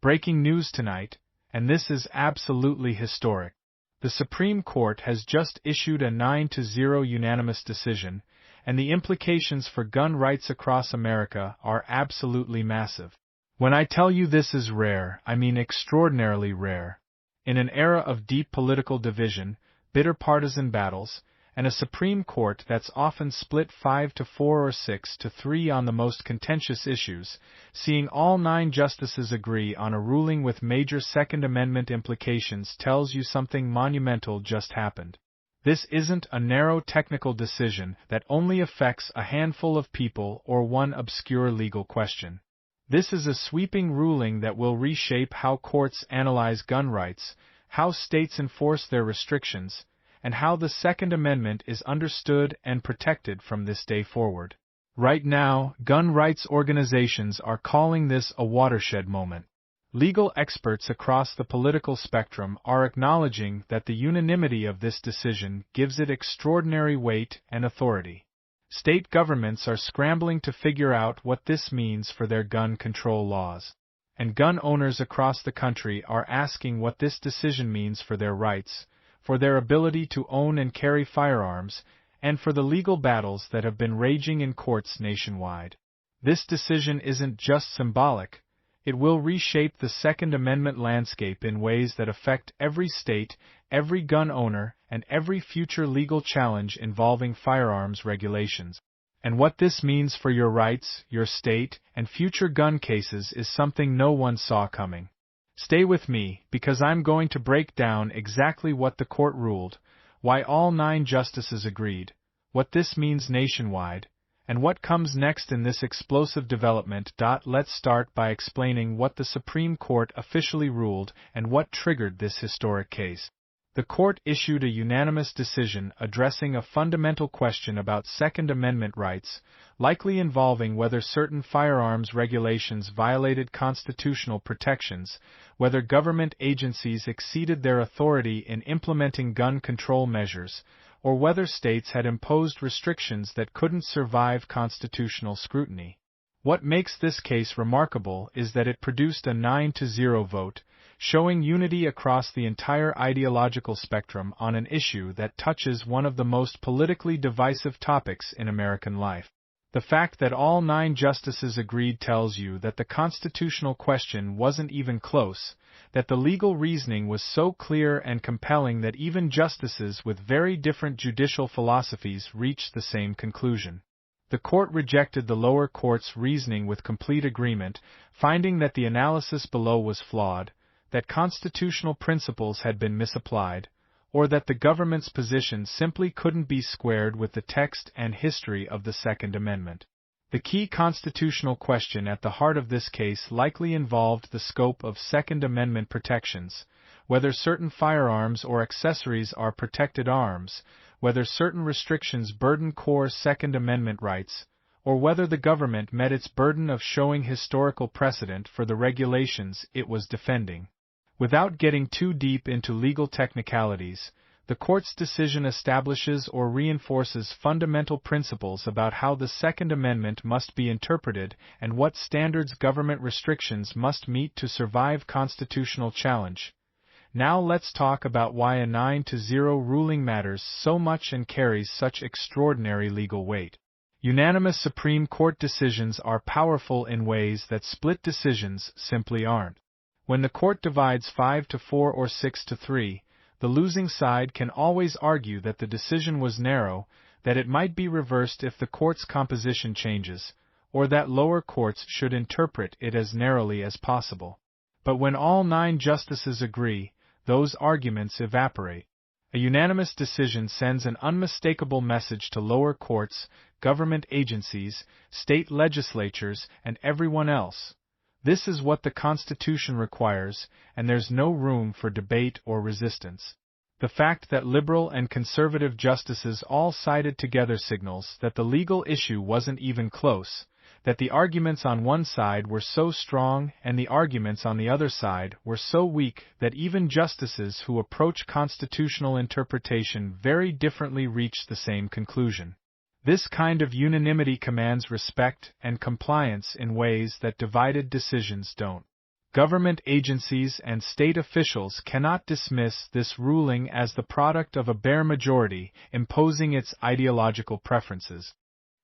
Breaking news tonight, and this is absolutely historic. The Supreme Court has just issued a 9-0 unanimous decision, and the implications for gun rights across America are absolutely massive. When I tell you this is rare, I mean extraordinarily rare. In an era of deep political division, bitter partisan battles, and a Supreme Court that's often split 5-4 or 6-3 on the most contentious issues, seeing all 9 justices agree on a ruling with major Second Amendment implications tells you something monumental just happened. This isn't a narrow technical decision that only affects a handful of people or one obscure legal question. This is a sweeping ruling that will reshape how courts analyze gun rights, how states enforce their restrictions, and how the Second Amendment is understood and protected from this day forward. Right now, gun rights organizations are calling this a watershed moment. Legal experts across the political spectrum are acknowledging that the unanimity of this decision gives it extraordinary weight and authority. State governments are scrambling to figure out what this means for their gun control laws. And gun owners across the country are asking what this decision means for their rights, for their ability to own and carry firearms, and for the legal battles that have been raging in courts nationwide. This decision isn't just symbolic. It will reshape the Second Amendment landscape in ways that affect every state, every gun owner, and every future legal challenge involving firearms regulations. And what this means for your rights, your state, and future gun cases is something no one saw coming. Stay with me, because I'm going to break down exactly what the court ruled, why all 9 justices agreed, what this means nationwide, and what comes next in this explosive development. Let's start by explaining what the Supreme Court officially ruled and what triggered this historic case. The court issued a unanimous decision addressing a fundamental question about Second Amendment rights, likely involving whether certain firearms regulations violated constitutional protections, whether government agencies exceeded their authority in implementing gun control measures, or whether states had imposed restrictions that couldn't survive constitutional scrutiny. What makes this case remarkable is that it produced a 9-0 vote, showing unity across the entire ideological spectrum on an issue that touches one of the most politically divisive topics in American life. The fact that all 9 justices agreed tells you that the constitutional question wasn't even close, that the legal reasoning was so clear and compelling that even justices with very different judicial philosophies reached the same conclusion. The court rejected the lower court's reasoning with complete agreement, finding that the analysis below was flawed, that constitutional principles had been misapplied, or that the government's position simply couldn't be squared with the text and history of the Second Amendment. The key constitutional question at the heart of this case likely involved the scope of Second Amendment protections, whether certain firearms or accessories are protected arms, whether certain restrictions burden core Second Amendment rights, or whether the government met its burden of showing historical precedent for the regulations it was defending. Without getting too deep into legal technicalities, the court's decision establishes or reinforces fundamental principles about how the Second Amendment must be interpreted and what standards government restrictions must meet to survive constitutional challenge. Now let's talk about why a 9-0 ruling matters so much and carries such extraordinary legal weight. Unanimous Supreme Court decisions are powerful in ways that split decisions simply aren't. When the court divides 5-4 or 6-3, the losing side can always argue that the decision was narrow, that it might be reversed if the court's composition changes, or that lower courts should interpret it as narrowly as possible. But when all 9 justices agree, those arguments evaporate. A unanimous decision sends an unmistakable message to lower courts, government agencies, state legislatures, and everyone else. This is what the Constitution requires, and there's no room for debate or resistance. The fact that liberal and conservative justices all sided together signals that the legal issue wasn't even close, that the arguments on one side were so strong and the arguments on the other side were so weak that even justices who approach constitutional interpretation very differently reach the same conclusion. This kind of unanimity commands respect and compliance in ways that divided decisions don't. Government agencies and state officials cannot dismiss this ruling as the product of a bare majority imposing its ideological preferences.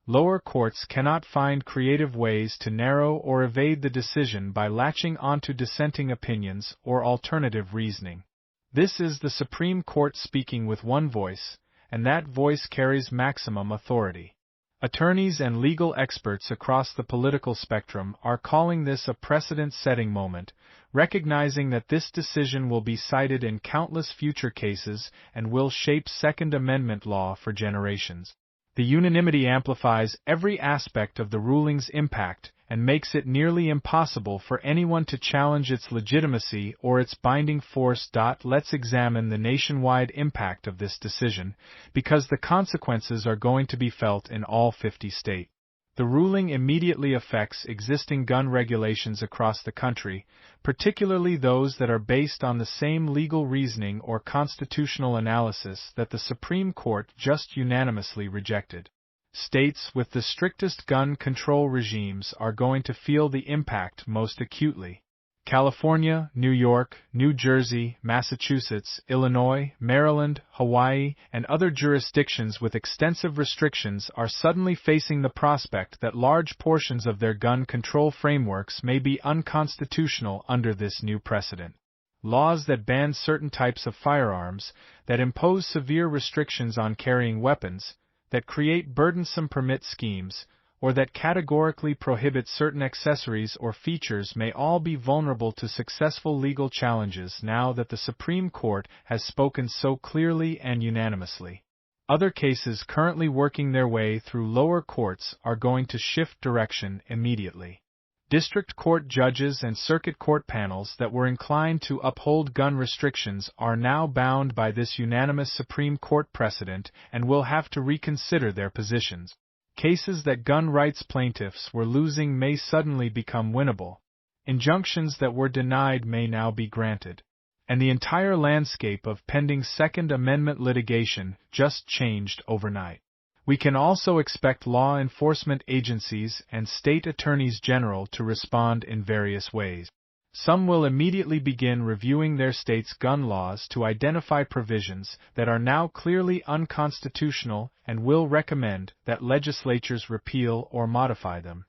Lower courts cannot find creative ways to narrow or evade the decision by latching onto dissenting opinions or alternative reasoning. This is the Supreme Court speaking with one voice, and that voice carries maximum authority. Attorneys and legal experts across the political spectrum are calling this a precedent-setting moment, recognizing that this decision will be cited in countless future cases and will shape Second Amendment law for generations. The unanimity amplifies every aspect of the ruling's impact and makes it nearly impossible for anyone to challenge its legitimacy or its binding force. Let's examine the nationwide impact of this decision, because the consequences are going to be felt in all 50 states. The ruling immediately affects existing gun regulations across the country, particularly those that are based on the same legal reasoning or constitutional analysis that the Supreme Court just unanimously rejected. States with the strictest gun control regimes are going to feel the impact most acutely. California, New York, New Jersey, Massachusetts, Illinois, Maryland, Hawaii, and other jurisdictions with extensive restrictions are suddenly facing the prospect that large portions of their gun control frameworks may be unconstitutional under this new precedent. Laws that ban certain types of firearms, that impose severe restrictions on carrying weapons, that create burdensome permit schemes, or that categorically prohibit certain accessories or features may all be vulnerable to successful legal challenges now that the Supreme Court has spoken so clearly and unanimously. Other cases currently working their way through lower courts are going to shift direction immediately. District court judges and circuit court panels that were inclined to uphold gun restrictions are now bound by this unanimous Supreme Court precedent and will have to reconsider their positions. Cases that gun rights plaintiffs were losing may suddenly become winnable. Injunctions that were denied may now be granted. And the entire landscape of pending Second Amendment litigation just changed overnight. We can also expect law enforcement agencies and state attorneys general to respond in various ways. Some will immediately begin reviewing their state's gun laws to identify provisions that are now clearly unconstitutional and will recommend that legislatures repeal or modify them.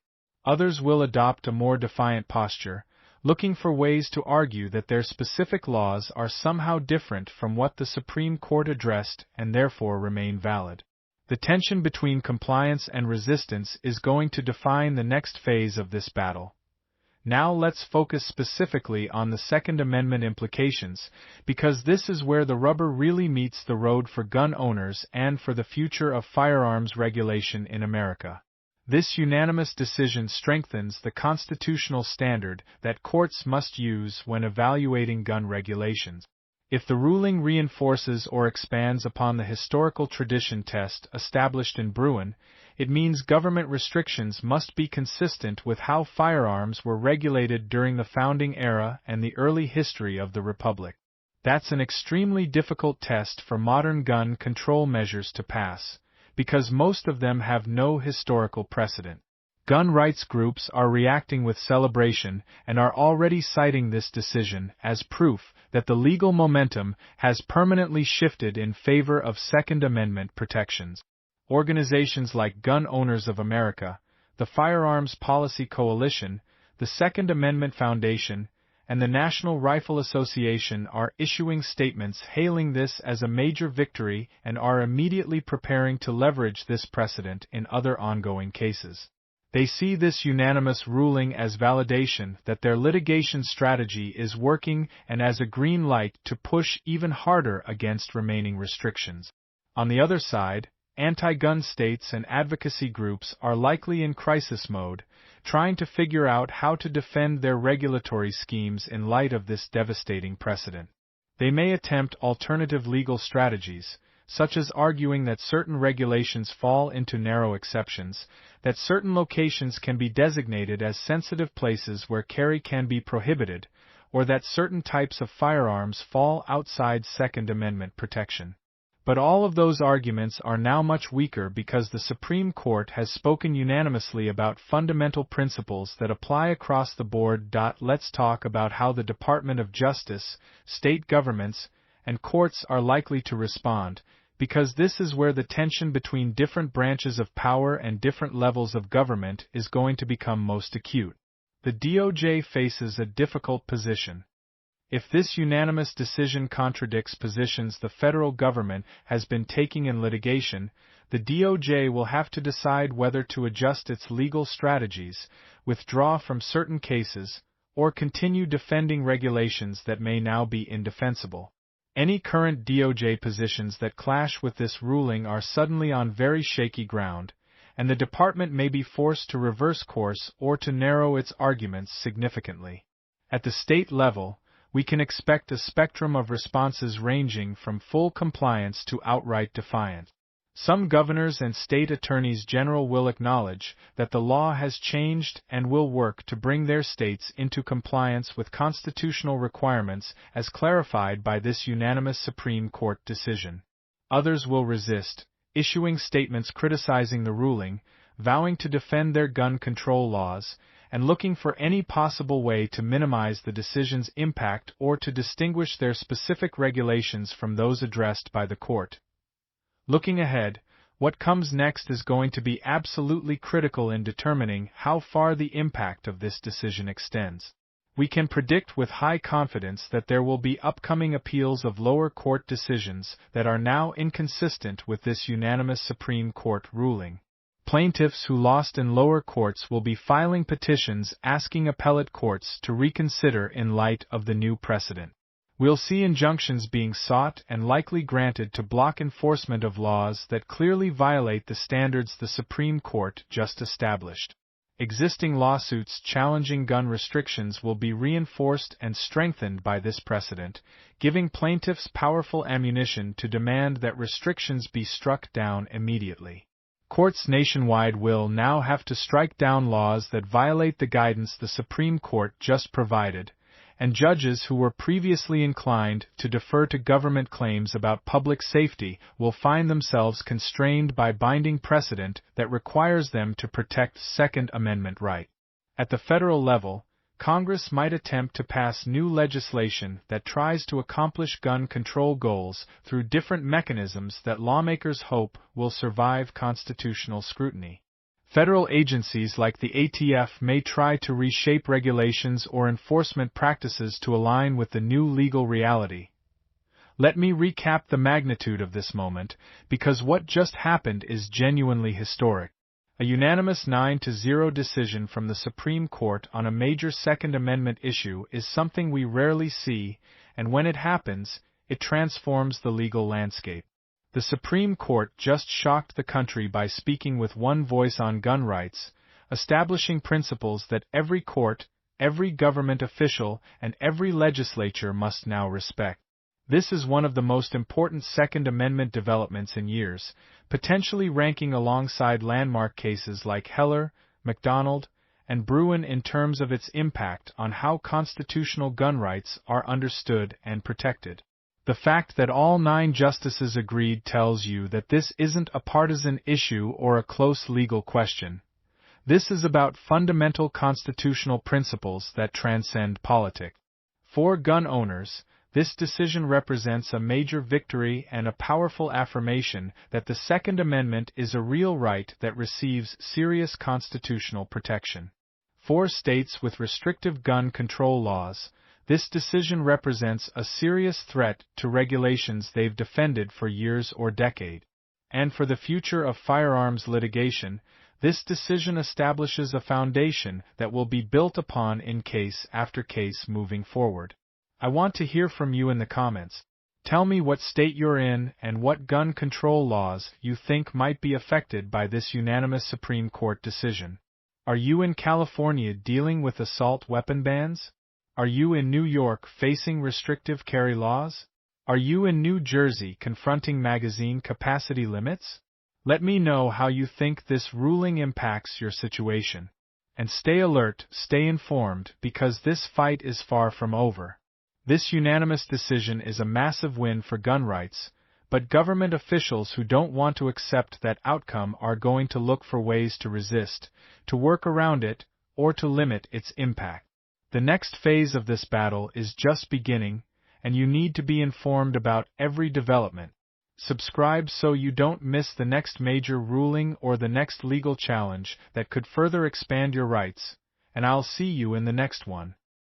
Others will adopt a more defiant posture, looking for ways to argue that their specific laws are somehow different from what the Supreme Court addressed and therefore remain valid. The tension between compliance and resistance is going to define the next phase of this battle. Now let's focus specifically on the Second Amendment implications, because this is where the rubber really meets the road for gun owners and for the future of firearms regulation in America. This unanimous decision strengthens the constitutional standard that courts must use when evaluating gun regulations. If the ruling reinforces or expands upon the historical tradition test established in Bruin, it means government restrictions must be consistent with how firearms were regulated during the founding era and the early history of the Republic. That's an extremely difficult test for modern gun control measures to pass, because most of them have no historical precedent. Gun rights groups are reacting with celebration and are already citing this decision as proof that the legal momentum has permanently shifted in favor of Second Amendment protections. Organizations like Gun Owners of America, the Firearms Policy Coalition, the Second Amendment Foundation, and the National Rifle Association are issuing statements hailing this as a major victory and are immediately preparing to leverage this precedent in other ongoing cases. They see this unanimous ruling as validation that their litigation strategy is working and as a green light to push even harder against remaining restrictions. On the other side, anti-gun states and advocacy groups are likely in crisis mode, trying to figure out how to defend their regulatory schemes in light of this devastating precedent. They may attempt alternative legal strategies, such as arguing that certain regulations fall into narrow exceptions, that certain locations can be designated as sensitive places where carry can be prohibited, or that certain types of firearms fall outside Second Amendment protection. But all of those arguments are now much weaker because the Supreme Court has spoken unanimously about fundamental principles that apply across the board. Let's talk about how the Department of Justice, state governments, and courts are likely to respond, because this is where the tension between different branches of power and different levels of government is going to become most acute. The DOJ faces a difficult position. If this unanimous decision contradicts positions the federal government has been taking in litigation, the DOJ will have to decide whether to adjust its legal strategies, withdraw from certain cases, or continue defending regulations that may now be indefensible. Any current DOJ positions that clash with this ruling are suddenly on very shaky ground, and the department may be forced to reverse course or to narrow its arguments significantly. At the state level, we can expect a spectrum of responses ranging from full compliance to outright defiance. Some governors and state attorneys general will acknowledge that the law has changed and will work to bring their states into compliance with constitutional requirements as clarified by this unanimous Supreme Court decision. Others will resist, issuing statements criticizing the ruling, vowing to defend their gun control laws, and looking for any possible way to minimize the decision's impact or to distinguish their specific regulations from those addressed by the court. Looking ahead, what comes next is going to be absolutely critical in determining how far the impact of this decision extends. We can predict with high confidence that there will be upcoming appeals of lower court decisions that are now inconsistent with this unanimous Supreme Court ruling. Plaintiffs who lost in lower courts will be filing petitions asking appellate courts to reconsider in light of the new precedent. We'll see injunctions being sought and likely granted to block enforcement of laws that clearly violate the standards the Supreme Court just established. Existing lawsuits challenging gun restrictions will be reinforced and strengthened by this precedent, giving plaintiffs powerful ammunition to demand that restrictions be struck down immediately. Courts nationwide will now have to strike down laws that violate the guidance the Supreme Court just provided, and judges who were previously inclined to defer to government claims about public safety will find themselves constrained by binding precedent that requires them to protect Second Amendment rights. At the federal level, Congress might attempt to pass new legislation that tries to accomplish gun control goals through different mechanisms that lawmakers hope will survive constitutional scrutiny. Federal agencies like the ATF may try to reshape regulations or enforcement practices to align with the new legal reality. Let me recap the magnitude of this moment, because what just happened is genuinely historic. A unanimous 9-0 decision from the Supreme Court on a major Second Amendment issue is something we rarely see, and when it happens, it transforms the legal landscape. The Supreme Court just shocked the country by speaking with one voice on gun rights, establishing principles that every court, every government official, and every legislature must now respect. This is one of the most important Second Amendment developments in years, potentially ranking alongside landmark cases like Heller, McDonald, and Bruin in terms of its impact on how constitutional gun rights are understood and protected. The fact that all 9 justices agreed tells you that this isn't a partisan issue or a close legal question. This is about fundamental constitutional principles that transcend politics. For gun owners, this decision represents a major victory and a powerful affirmation that the Second Amendment is a real right that receives serious constitutional protection. For states with restrictive gun control laws, this decision represents a serious threat to regulations they've defended for years or decades. And for the future of firearms litigation, this decision establishes a foundation that will be built upon in case after case moving forward. I want to hear from you in the comments. Tell me what state you're in and what gun control laws you think might be affected by this unanimous Supreme Court decision. Are you in California dealing with assault weapon bans? Are you in New York facing restrictive carry laws? Are you in New Jersey confronting magazine capacity limits? Let me know how you think this ruling impacts your situation. And stay alert, stay informed, because this fight is far from over. This unanimous decision is a massive win for gun rights, but government officials who don't want to accept that outcome are going to look for ways to resist, to work around it, or to limit its impact. The next phase of this battle is just beginning, and you need to be informed about every development. Subscribe so you don't miss the next major ruling or the next legal challenge that could further expand your rights, and I'll see you in the next one.